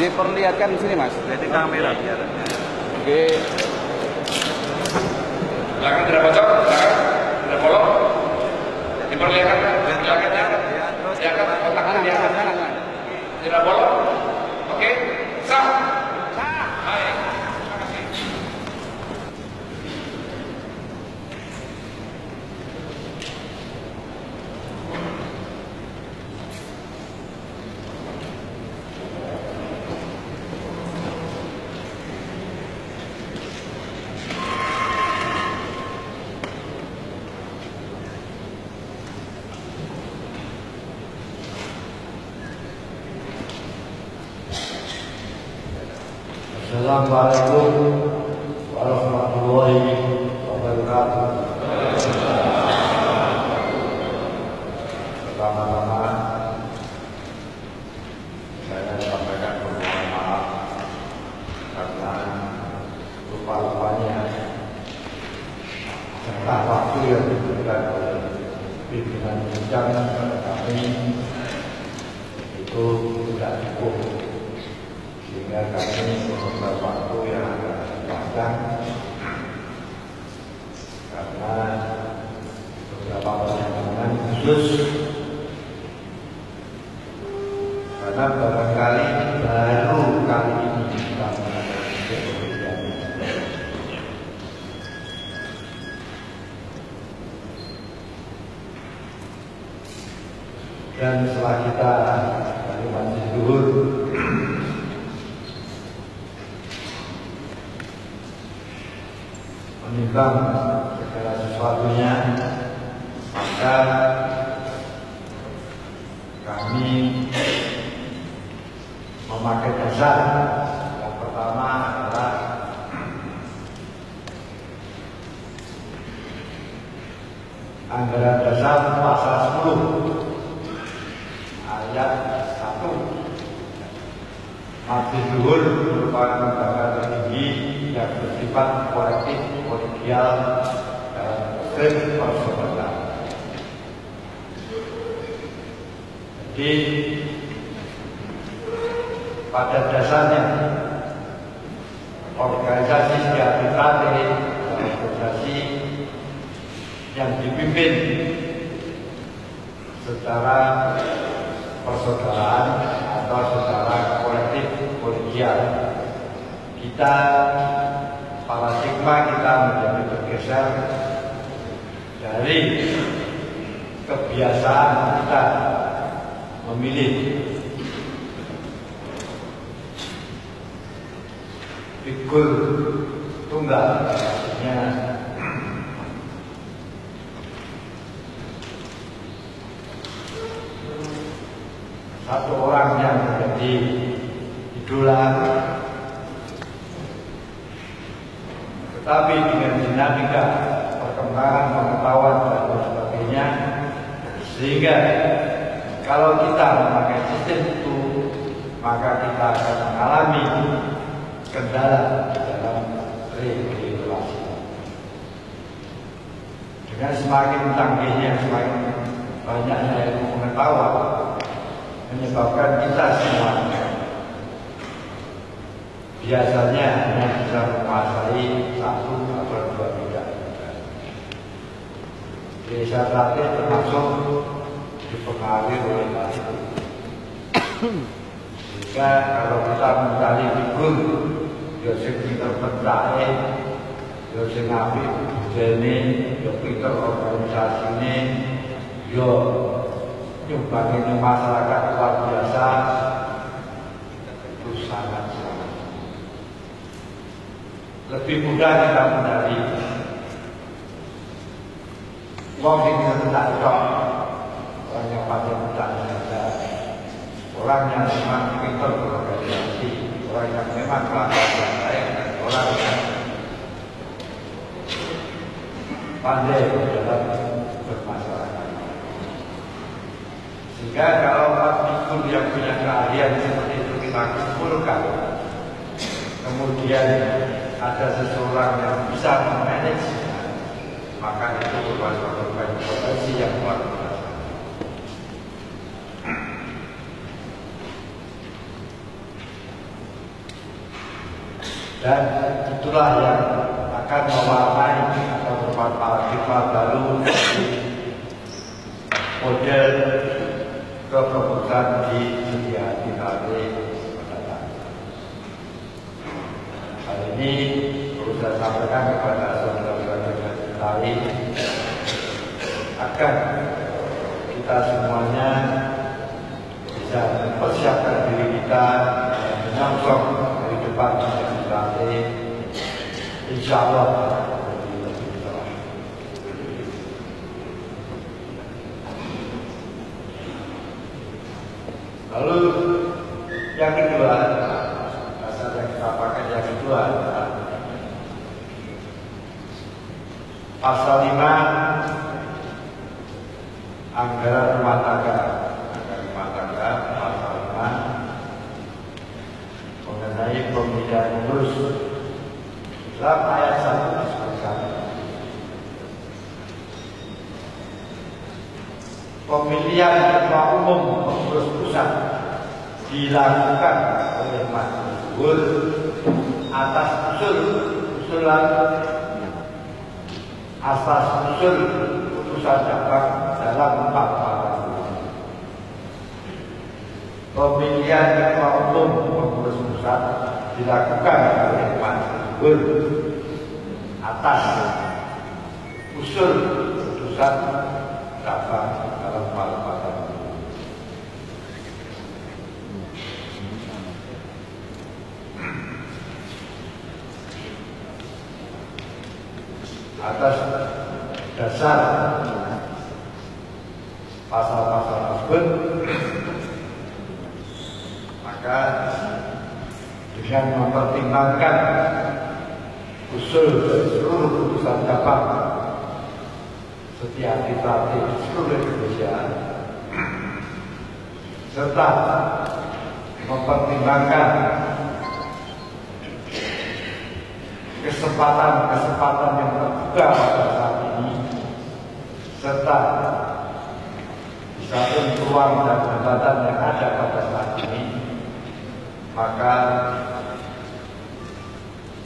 Diperlihatkan di sini, Mas. Jadi kamera biar. Oke. Belakang tidak bocor, belakang tidak bolong. Diperlihatkan, belakangnya. Lihatkan kotak kanan. Tidak bolong. Oke, sah. Baik. Terima kasih. Assalamualaikum warahmatullahi wabarakatuh. Pertama-tama saya sampaikan permohonan maaf karena lupa-lupanya serta waktu yang diberikan oleh pimpinan jenjang kepada kami itu tidak cukup, sehingga kami membutuhkan waktu yang agak panjang karena beberapa pertimbangan khusus, karena barangkali baru kali ini kita menghadapi kejadian ini. Dan setelah kita dari Majelis Zuhur menimbang segala sesuatunya, maka kami memakai dasar yang pertama adalah anggaran dasar pasal 10 ayat 1. Majelis Zuhur merupakan lembaga tertinggi yang bersifat kolektif, kolegial, dan prinsip persahabatan. Jadi pada dasarnya organisasi arbitratif, organisasi yang dipimpin secara persaudaraan atau secara kolektif kolegial, kita paradigma kita menjadi bergeser dari kebiasaan kita memilih figur tunggal, artinya satu orang yang menjadi idola, tetapi dengan dinamika perkembangan pengetahuan dan sebagainya, sehingga kalau kita memakai sistem itu, maka kita akan mengalami kendala dalam regulasi. Dengan semakin canggihnya, semakin banyaknya ilmu pengetahuan, menyebabkan kita semua biasanya hanya bisa menguasai satu atau dua bidang. Inisiatif termasuk dipengaruhi oleh itu. Sehingga kalau kita mencari figur, ya sing pinter pentake, ya sing apik budene, ya pinter organisasine, ya nyumbangin masyarakat luar biasa, itu sangat lebih mudah kita mencari uang yang tidak cocok, orang yang pada mudahnya ada, orang yang memang pintar berorganisasi, orang yang memang kelakuan yang baik, orang yang pandai dalam bermasyarakat. Sehingga kalau figur yang punya keahlian seperti itu kita kumpulkan, kemudian ada seseorang yang bisa memanage, maka itu merupakan suatu potensi yang luar biasa. Dan itulah yang akan mewarnai atau merupakan paradigma baru di model kepengurusan di setiap hari mendatang. Hal ini perlu saya sampaikan kepada saudara-saudara lain agar kita semuanya bisa mempersiapkan diri kita menyongsong dari depan nanti, insya Allah lebih cerah. Lalu yang kedua, bahasa yang kita pakai yang kedua adalah pasal 5 anggaran rumah tangga. Pasal 5 mengenai pemilihan pengurus. Dalam ayat 1 disebutkan pemilihan ketua umum pengurus pusat dilakukan oleh Majelis atas usulan putusan cabang dalam 4 paragraf. Pemilihan ketua umum pengurus pusat dilakukan oleh Majelis atas usul putusan cabang dalam 4 paragraf. Atas dasar pasal-pasal tersebut, maka dengan mempertimbangkan usul dari seluruh putusan cabang setiap administratif di seluruh Indonesia, serta mempertimbangkan kesempatan yang terbuka pada saat ini, serta di samping peluang dan hambatan yang ada pada saat ini, maka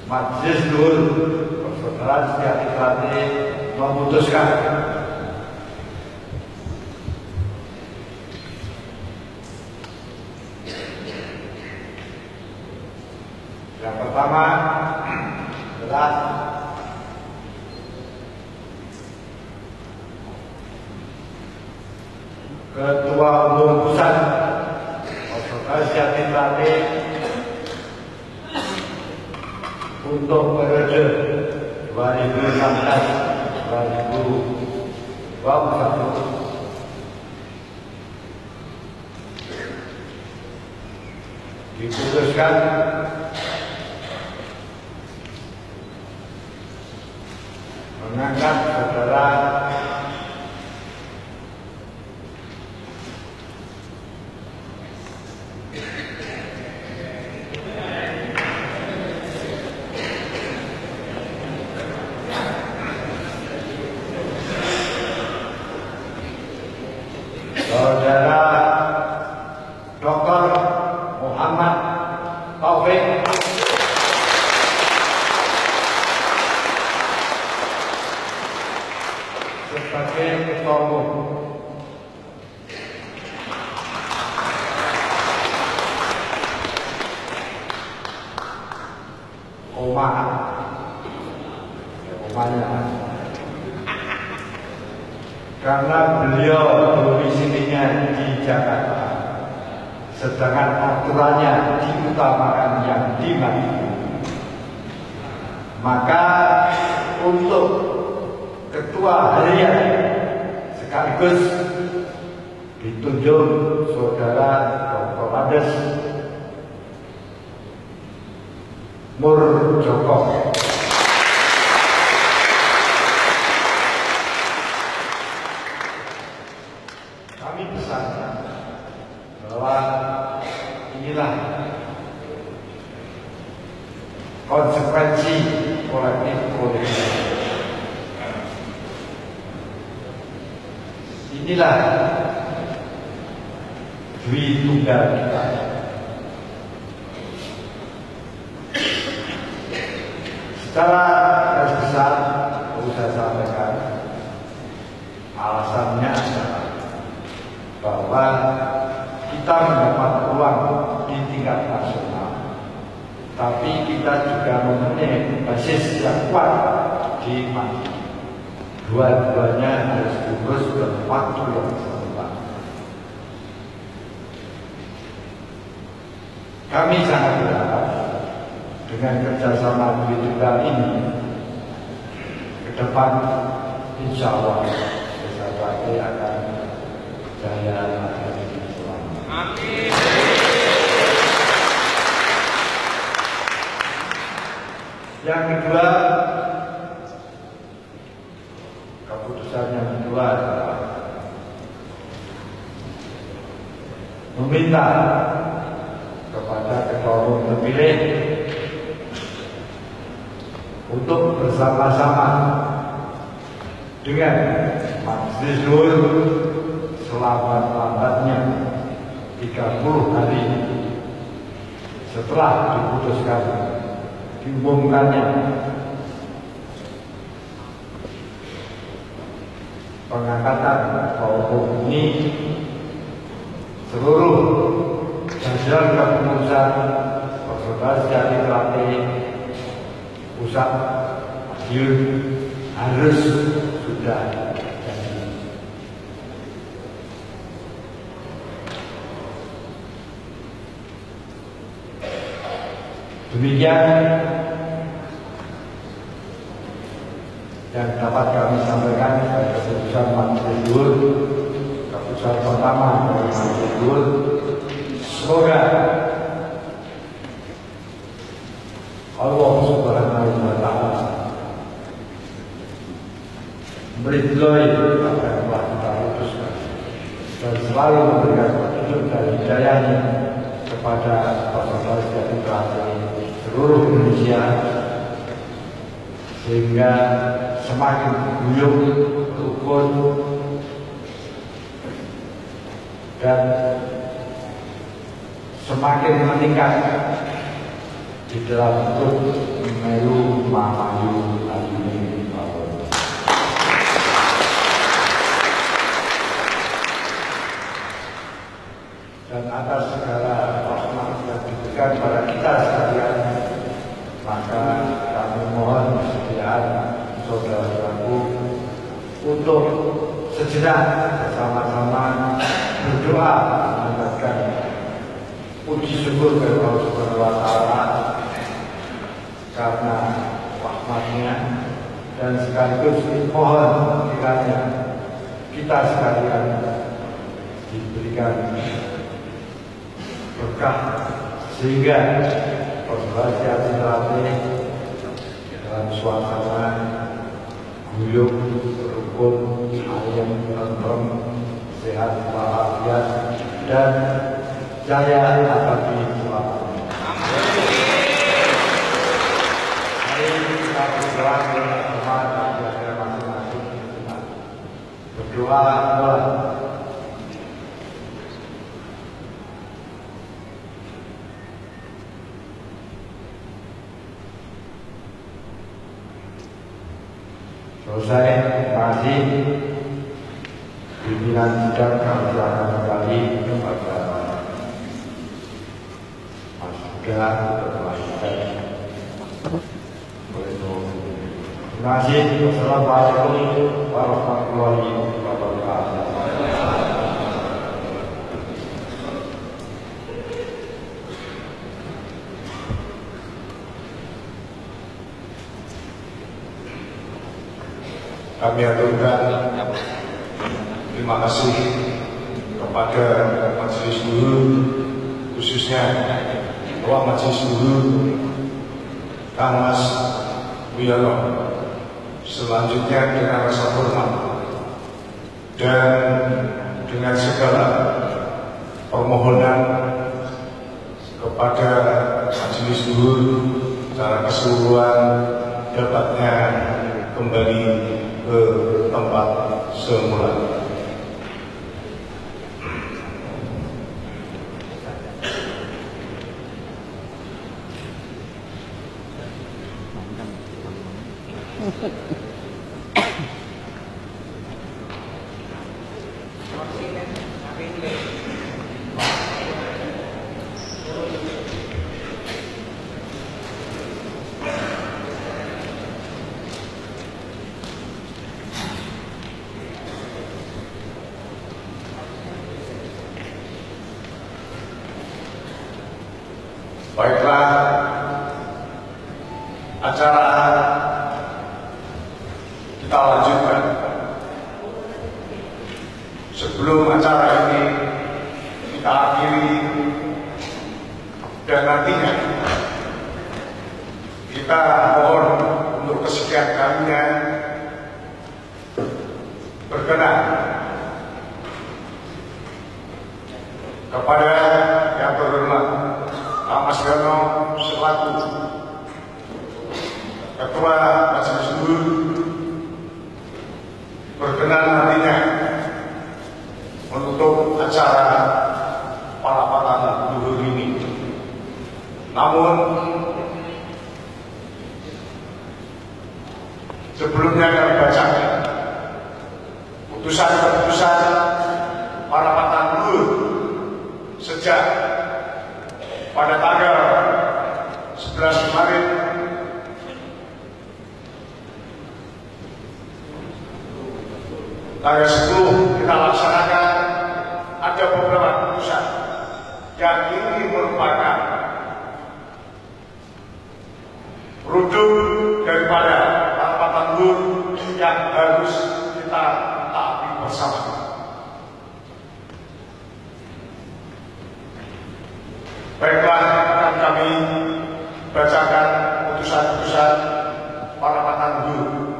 Majelis Luhur Persaudaraan Sejahtera memutuskan yang pertama adalah Ketua Umum Pusat Persaudaraan Sejahtera untuk periode 2016-2021 diputuskan mengangkat saudara Dr. Muhammad Taufik sebagai Ketua Umum. Karena beliau domisilinya di Jakarta, sedangkan aturannya diutamakan yang di Madiun, maka untuk ketua harian sekaligus ditunjuk saudara Dr. Andes Murjoko. Kami pesankan bahwa inilah konsekuensi kolektif politik. Inilah Dwi Tunggal kita. Secara garis besar, perlu saya sampaikan, alasannya adalah bahwa kita mendapat peluang di tingkat nasional, tapi kita juga mempunyai basis yang kuat di Madiun. Dua-duanya harus diurus dalam waktu yang sebentar. Kami sangat berharap dengan kerjasama tunggal ini ke depan, insya Allah Desa Pati akan jaya akan selamat. Amin. Yang kedua, keputusan yang kedua adalah meminta kepada ketua umum terpilih untuk bersama-sama dengan Majelis Syuro selambat-lambatnya 30 hari setelah diputuskan diumumkannya pengangkatan ketua umum ini, seluruh jajaran kepengurusan Persaudaraan Sejati Teratai Pusat Madiun harus sudah jadi. Demikian yang dapat kami sampaikan pada keputusan Majelis Syuro, keputusan pertama dari Majelis Syuro. Semoga Allah Subhanahu wa Ta'ala meridhoi apa yang telah kita putuskan dan selalu memberikan petunjuk dan hidayahnya kepada Persaudaraan Sejati Teratai seluruh Indonesia, sehingga semakin guyup, rukun, dan semakin meningkat di dalam bentuk Melu Mamayu Ayuni Papua. Dan atas segala rahmat yang diberikan pada kita sekalian, maka kami mohon kesediaan saudara-saudaraku untuk sejenak bersama-sama berdoa mengucapkan puji syukur kepada Allah Subhanahu wa Ta'ala karena rahmatnya, dan sekaligus mohon kiranya kita sekalian diberikan berkah sehingga Persaudaraan Sejati Teratai dalam suasana guyup, rukun, ayam, tentrem, sehat walafiat, dan jaya abadi selamanya. Mari kita berdoa kepada Tuhan masing-masing. Berdoa Allah. Selesai, terima kasih. Pimpinan sidang kami serahkan kembali kepada Mas Yuda untuk melanjutkan. Terima kasih. Wassalamualaikum warahmatullahi wabarakatuh. Kami aturkan terima kasih kepada Majelis Syuro, khususnya Ketua Majelis Syuro Kang Mas Wiono. Selanjutnya dengan rasa hormat dan dengan segala permohonan kepada Majelis Syuro secara keseluruhan dapatnya kembali ke tempat semula. Baiklah, acara kita lanjutkan. Sebelum acara ini kita akhiri dan nantinya kita mohon untuk kesekian kalinya berkenan kepada yang terhormat Pak Mas Yono selaku Ketua Majelis Luhur berkenan nantinya menutup acara Palapatan Luhur ini. Namun sebelumnya kami bacakan putusan-putusan Palapatan Luhur sejak pada tanggal 11 Maret tanggal 10 kita laksanakan. Ada beberapa putusan yang ini merupakan produk daripada Palapatan Luhur yang harus kita taati bersama. Baiklah, akan kami bacakan putusan-putusan Palapatan Luhur.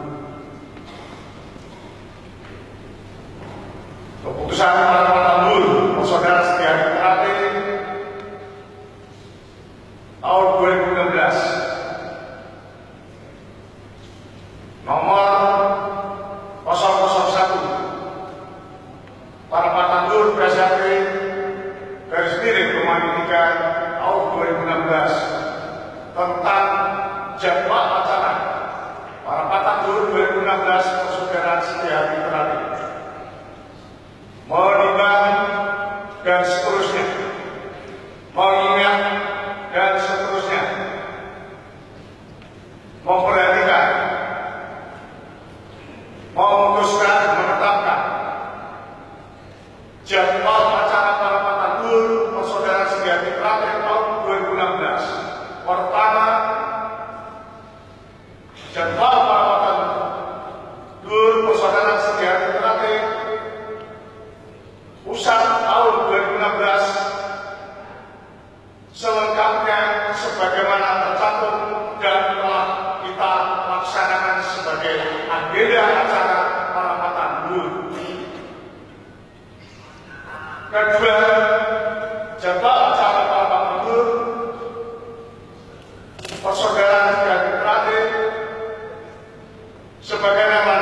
Keputusan Palapatan Luhur Saudara Setiadi Terate tahun 2016 nomor 001 Palapatan Luhur PSAT garis miring Romawi 3 tahun 2016 tentang jadwal acara Palapatan Luhur 2016 Persaudaraan Setiadi Terate, menimbang dan seterusnya, mengingat dan seterusnya, memperhatikan, memutuskan, menetapkan jadwal acara Palapatan Luhur Persaudaraan Setiadi Terate tahun 2016. Pertama, jadwal Palapatan Luhur Persaudaraan Setiadi Terate pusat tahun 2016 selengkapnya sebagaimana tercantum dan telah kita laksanakan sebagai agenda acara Palapatan Luhur. Kedua, jadwal acara Palapatan Luhur Persaudaraan Setiadi Terate sebagaimana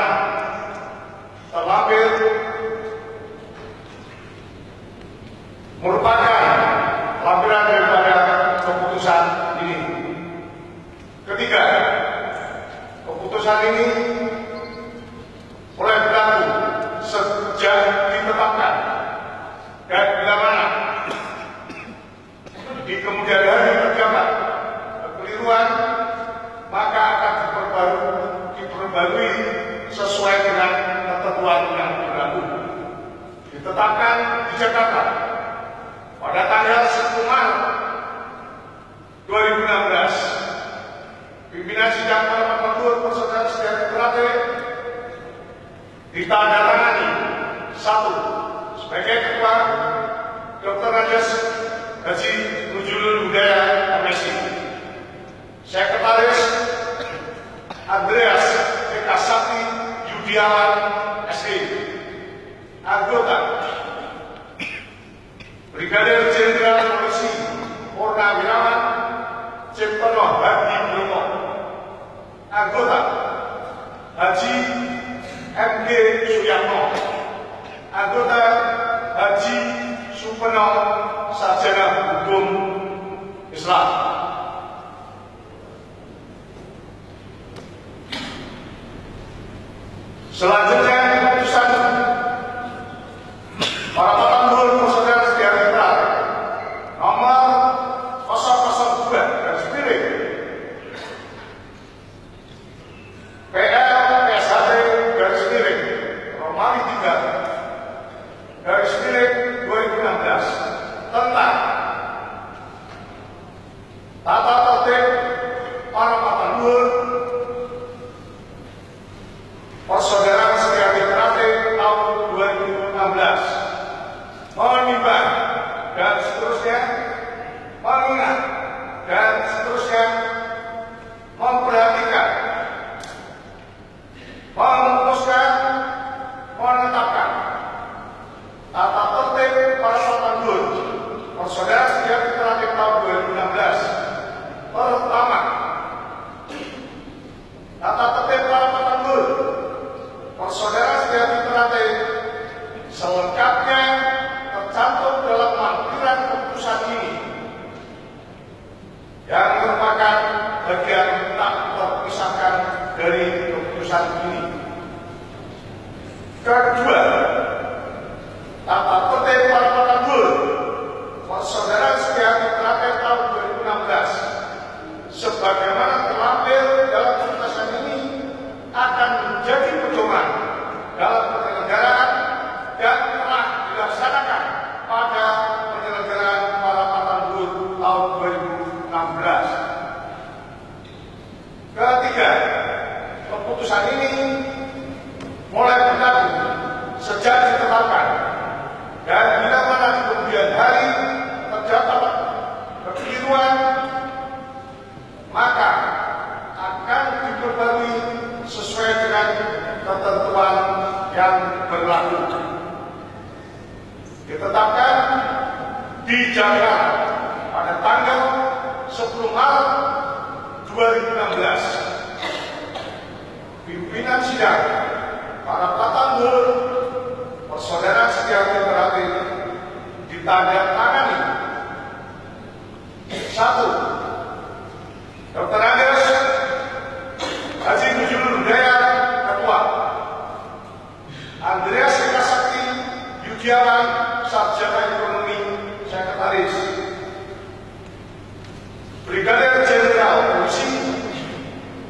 terlampir merupakan lampiran daripada keputusan ini. Ketiga, keputusan ini mulai berlaku sejak ditetapkan dan bila mana di kemudian hari terdapat kekeliruan, maka akan diperbarui sesuai dengan ketentuan yang berlaku. Ditetapkan di Jakarta pada tanggal 10 Maret 2016, pimpinan sidang Palapatan Luhur Persaudaraan Setiadi Terate ditandatangani 1. Sebagai Ketua Dr. Andes Haji Nujulul Hudaya MSI, Sekretaris Andreas Eka Sakti Yudiawan SE, anggota Brigadir Jenderal Polisi Purnawirawan Ciptono Hadi Bromo, anggota Haji MG Suyatno, anggota Haji Supeno Sarjana Hukum Islam. Selanjutnya, keputusan Para petambur persaudaraan setia mitra nomor 002 garis miring PL SHT garis miring Romawi 3 garis miring 2016 tentang tata tertib para petambur persaudaraan setia mitra tahun 2016 menimbang dan seterusnya, mengingat dan seterusnya, memperhatikan, memutuskan, menetapkan tata tertib para petambur persaudaraan setia mitra tahun 2016. Pertama, tata tertib para petambur persaudaraan setia mitra selengkapnya tercantum dalam lampiran keputusan ini yang merupakan bagian tak terpisahkan dari keputusan ini. Kedua, tata tertib para petambur persaudaraan setia mitra tahun 2016 sebagaimana terlampir dalam keputusan ini akan menjadi pedoman dalam penyelenggaraan dan telah dilaksanakan pada penyelenggaraan para petambur tahun 2016. Ketiga, keputusan ini mulai berlaku sejak ditetapkan dan bila mana di kemudian hari terdapat kekeliruan maka akan diperbarui sesuai dengan ketentuan yang berlaku. Ditetapkan di Jakarta pada tanggal 10 Maret 2016. Pimpinan sidang para petambur persaudaraan setia mitra ditandatangani 1. Dr. Andes Haji Mujibur Hidayat Ketua, Andreas Eka Sakti Yudiawan Sarjana Ekonomi Sekretaris, Brigadir Jenderal Polisi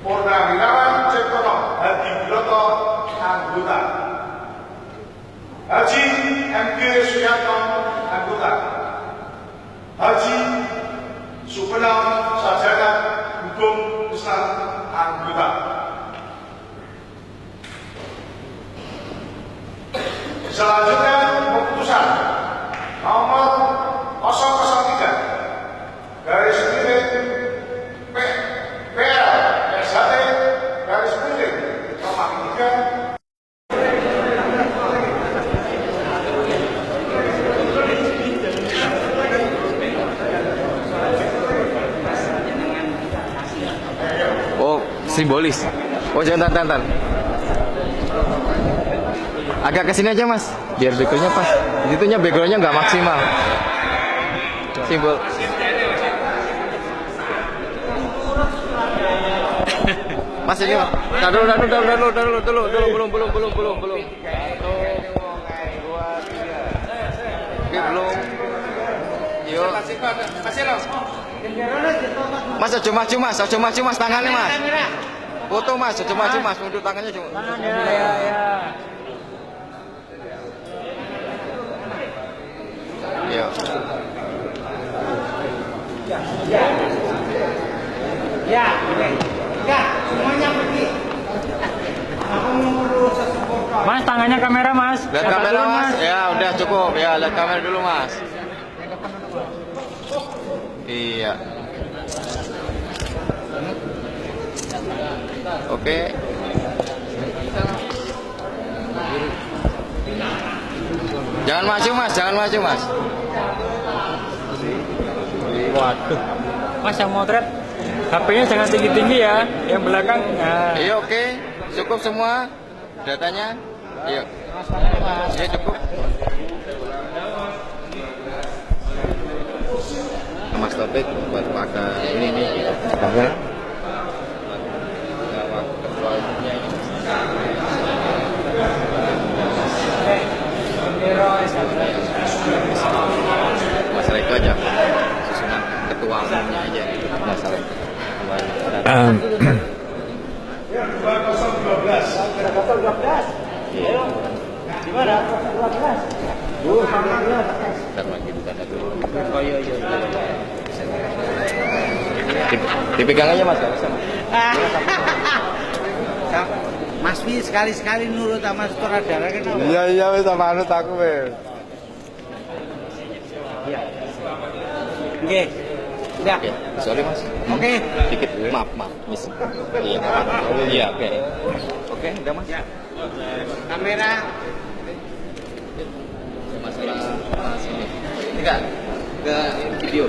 Purnawirawan Ciptono Hadi Broto anggota, Haji MG Suyanto anggota, Haji Subenam Sarjana Hukum Islam anggota. Selanjutnya keputusan nomor 003 garis miring PL SHT garis miring Romawi 3 Oh, simbolis. Oh, jangan tantan. Agak kesini aja mas, biar backgroundnya pas. Disitunya backgroundnya nggak maksimal. Simbol. Mas ini mas. Nah, dulu, belum. Oke, belum. Yuk. Mas, aja maju mas, tangannya mas. Foto mas, aja maju mas, mundur tangannya cuma. Ya. Yuk. Ya, semuanya pergi. Aku mau sesuatu. Mas, tangannya kamera mas. Lihat kamera mas. Ya udah cukup. Ya lihat kamera dulu mas. Iya. Oke. Jangan maju mas. Waduh. Mas yang motret HP-nya jangan tinggi-tinggi ya. Yang belakang. Nah. Iya oke. Cukup semua datanya. Iya. Iya cukup. Mas Topik buat pakai ini nih. Bendera SHT. Dipegang aja mas, nggak bisa mas. Mas Wi sekali-sekali nurut sama sutradara kan? Iya wis sama anut aku wis. Oke. Ya. Oke, sorry mas. Oke. Dikit, maaf, miss. Iya, iya, oke. Oke, udah mas. Kamera. Masalah sini. Enggak, ke video.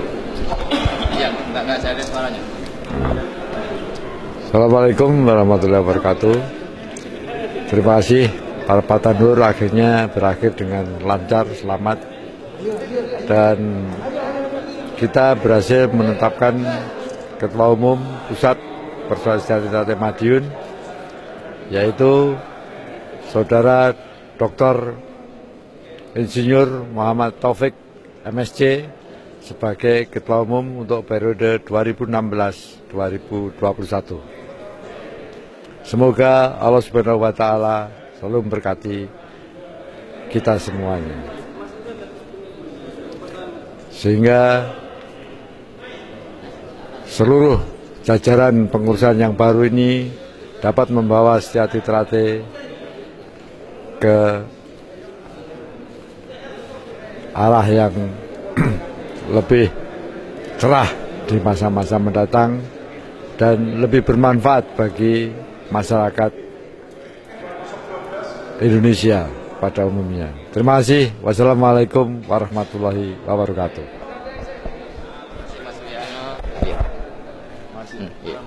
Iya, enggak saya ada suaranya. Assalamualaikum warahmatullahi wabarakatuh. Terima kasih para Patanur akhirnya berakhir dengan lancar, selamat. Dan kita berhasil menetapkan Ketua Umum Pusat Persuasian Trisakti Madiun, yaitu Saudara Dr. Insinyur Muhammad Taufik MSc sebagai Ketua Umum untuk periode 2016-2021. Semoga Allah Subhanahu wa Ta'ala selalu memberkati kita semuanya, sehingga seluruh jajaran pengurusan yang baru ini dapat membawa Setyaki Trate ke arah yang lebih cerah di masa-masa mendatang dan lebih bermanfaat bagi masyarakat Indonesia pada umumnya. Terima kasih. Wassalamualaikum warahmatullahi wabarakatuh. Mas Wiano. Iya.